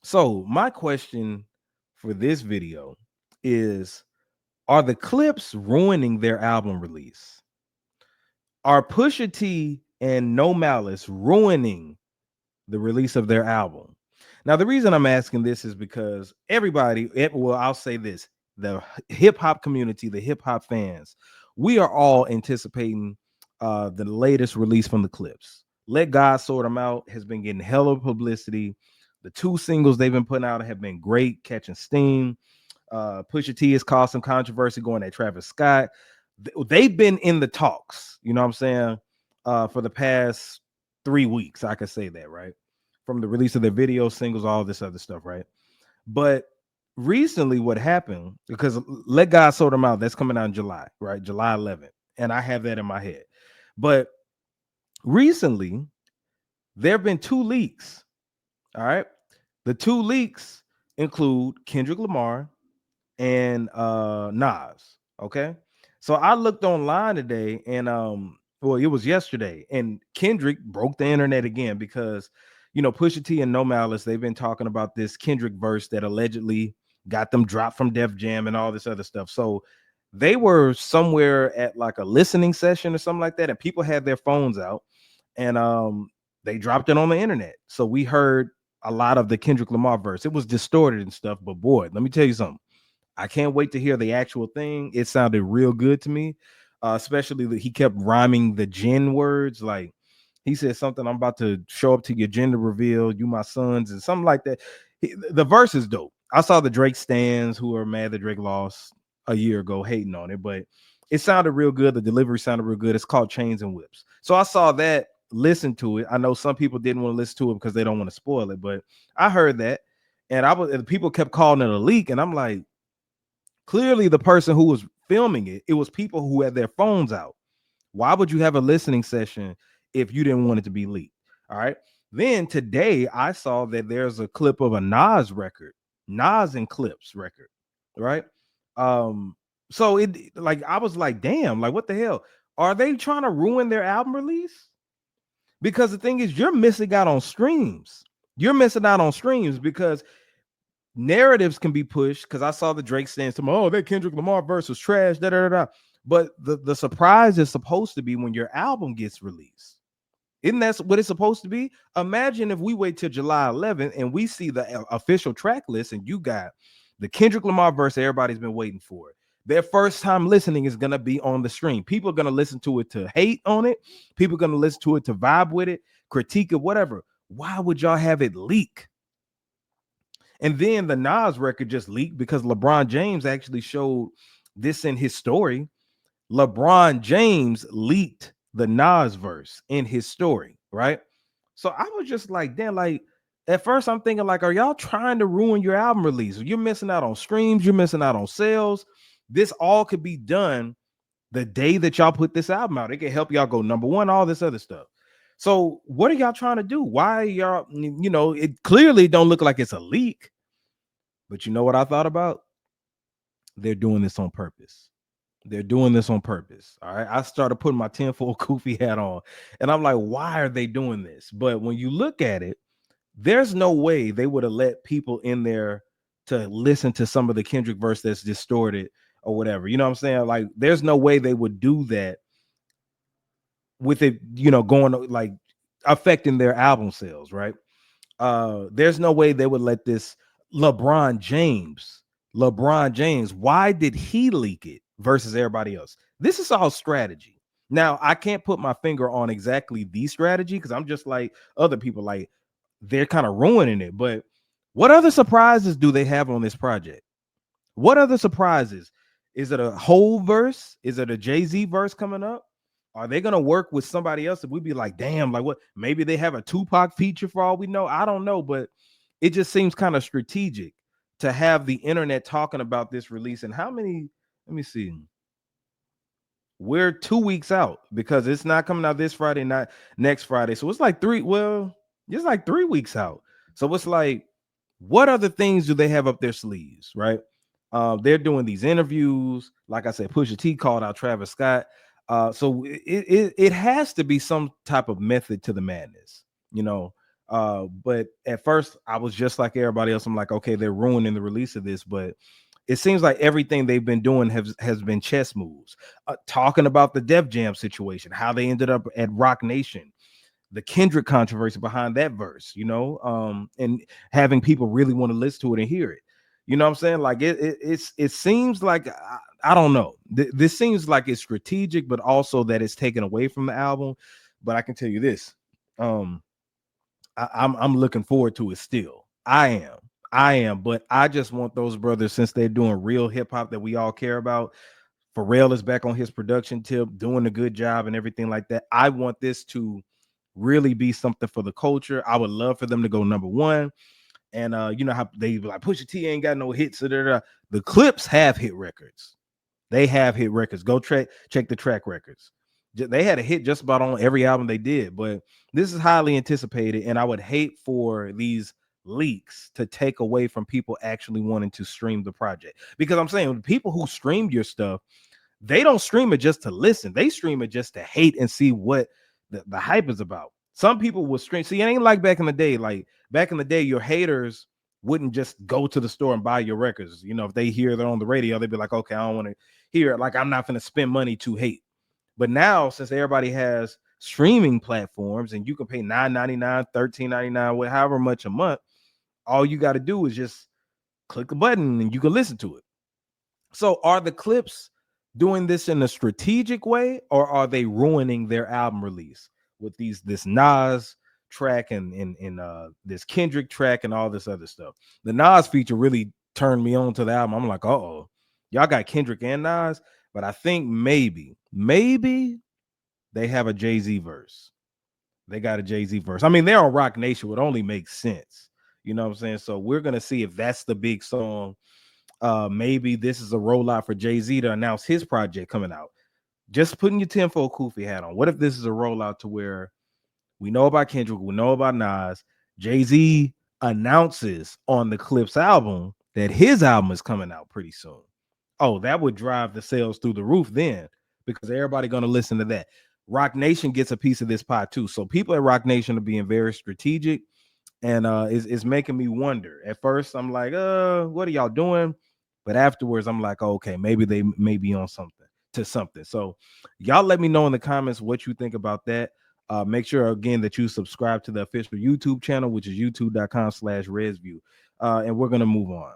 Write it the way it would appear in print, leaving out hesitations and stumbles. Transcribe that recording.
So my question for this video is, are the Clipse ruining their album release? Are Pusha T and No Malice ruining the release of their album? Now, the reason I'm asking this is because well, I'll say this, the hip hop community, the hip hop fans, we are all anticipating the latest release from the Clipse. Let God Sort Them Out has been getting hella publicity. The two singles they've been putting out have been great, catching steam. Pusha T has caused some controversy going at Travis Scott. They've been in the talks, you know what I'm saying, for the past 3 weeks. I could say that, right? From the release of their video singles, all this other stuff, right? But recently, what happened, because Let God Sort Them Out, that's coming out in July, right? July 11th. And I have that in my head. But recently, there have been two leaks. All right. The two leaks include Kendrick Lamar and Nas. Okay. So I looked online today and well, it was yesterday, and Kendrick broke the internet again because Pusha T and No Malice, they've been talking about this Kendrick verse that allegedly got them dropped from Def Jam and all this other stuff. So they were somewhere at like a listening session or something like that, and people had their phones out, and they dropped it on the internet. So we heard a lot of the Kendrick Lamar verse. It was distorted and stuff, but boy, let me tell you something. I can't wait to hear the actual thing. It sounded real good to me, especially that he kept rhyming the gen words. Like he said something, I'm about to show up to your gender reveal, you my sons, and something like that. The verse is dope. I saw the Drake stands who are mad that Drake lost a year ago hating on it, but it sounded real good. The delivery sounded real good. It's called Chains and Whips. So I saw that, listened to it. I know some people didn't want to listen to it because they don't want to spoil it, but I heard that, and people kept calling it a leak, and I'm like, clearly the person who was filming it was people who had their phones out. Why would you have a listening session if you didn't want it to be leaked? All right. Then today I saw that there's a clip of a Nas record, Nas and Clipse record, right? So it, like, I was like, damn, like, what the hell? Are they trying to ruin their album release? Because the thing is, you're missing out on streams. You're missing out on streams because narratives can be pushed. Because I saw the Drake stands to oh, that Kendrick Lamar verse was trash, da da da. But the surprise is supposed to be when your album gets released. Isn't that what it's supposed to be? Imagine if we wait till July 11th and we see the official track list, and you got the Kendrick Lamar verse everybody's been waiting for. Their first time listening is going to be on the stream. People are going to listen to it to hate on it. People are going to listen to it to vibe with it, critique it, whatever. Why would y'all have it leak? And then the Nas record just leaked because LeBron James actually showed this in his story. LeBron James leaked the Nas verse in his story, right? So I was just like, damn, like at first I'm thinking like, are y'all trying to ruin your album release? You're missing out on streams, you're missing out on sales. This all could be done the day that y'all put this album out. It can help y'all go number one, all this other stuff. So what are y'all trying to do? Why y'all, it clearly don't look like it's a leak. But you know what I thought about? They're doing this on purpose. They're doing this on purpose. All right. I started putting my tinfoil goofy hat on, and I'm like, why are they doing this? But when you look at it, there's no way they would have let people in there to listen to some of the Kendrick verse that's distorted or whatever. You know what I'm saying? Like, there's no way they would do that with it, going like affecting their album sales, right? There's no way they would let this LeBron James, why did he leak it versus everybody else? This is all strategy. Now, I can't put my finger on exactly the strategy because I'm just like other people, like they're kind of ruining it. But what other surprises do they have on this project? What other surprises? Is it a whole verse? Is it a Jay-Z verse coming up? Are they going to work with somebody else? If we'd be like, damn, like what? Maybe they have a Tupac feature for all we know. I don't know, but it just seems kind of strategic to have the internet talking about this release. And how many? Let me see. We're 2 weeks out because it's not coming out this Friday, not next Friday. So it's like it's like 3 weeks out. So it's like, what other things do they have up their sleeves, right? They're doing these interviews. Like I said, Pusha T called out Travis Scott. So it has to be some type of method to the madness, But at first I was just like everybody else. I'm like, okay, they're ruining the release of this, but it seems like everything they've been doing has been chess moves. Talking about the Def Jam situation, how they ended up at Rock Nation, the Kendrick controversy behind that verse, and having people really want to listen to it and hear it. You know what I'm saying? Like it seems like I don't know. This seems like it's strategic, but also that it's taken away from the album. But I can tell you this. I'm looking forward to it still. I am, but I just want those brothers, since they're doing real hip hop that we all care about. Pharrell is back on his production tip, doing a good job and everything like that. I want this to really be something for the culture. I would love for them to go #1. And you know how they like Pusha T ain't got no hits. The Clipse have hit records. They have hit records. Go check the track records. They had a hit just about on every album they did, but this is highly anticipated, and I would hate for these leaks to take away from people actually wanting to stream the project. Because I'm saying people who streamed your stuff, they don't stream it just to listen. They stream it just to hate and see what the hype is about. Some people will stream. See, it ain't like back in the day. Like back in the day, your haters wouldn't just go to the store and buy your records. You know, if they hear they're on the radio, they'd be like, okay, I don't want to hear it. Like, I'm not going to spend money to hate. But now, since everybody has streaming platforms and you can pay $9.99, $13.99, however much a month, all you got to do is just click a button and you can listen to it. So are the Clipse doing this in a strategic way, or are they ruining their album release with this Nas track and this Kendrick track and all this other stuff? The Nas feature really turned me on to the album. I'm like, oh, y'all got Kendrick and Nas, but I think maybe they have a Jay-Z verse. They got a Jay-Z verse. I mean, they're on Rock Nation, would only make sense. You know what I'm saying? So we're gonna see if that's the big song. Maybe this is a rollout for Jay-Z to announce his project coming out. Just putting your tinfoil Koofy hat on. What if this is a rollout to where we know about Kendrick, we know about Nas, Jay-Z announces on the Clipse album that his album is coming out pretty soon. Oh, that would drive the sales through the roof then, because everybody going to listen to that. Rock Nation gets a piece of this pie too. So people at Rock Nation are being very strategic, and it's making me wonder. At first, I'm like, what are y'all doing? But afterwards, I'm like, okay, maybe they may be on something. So y'all let me know in the comments what you think about that. Make sure again that you subscribe to the official YouTube channel, which is youtube.com/ResView. And we're gonna move on.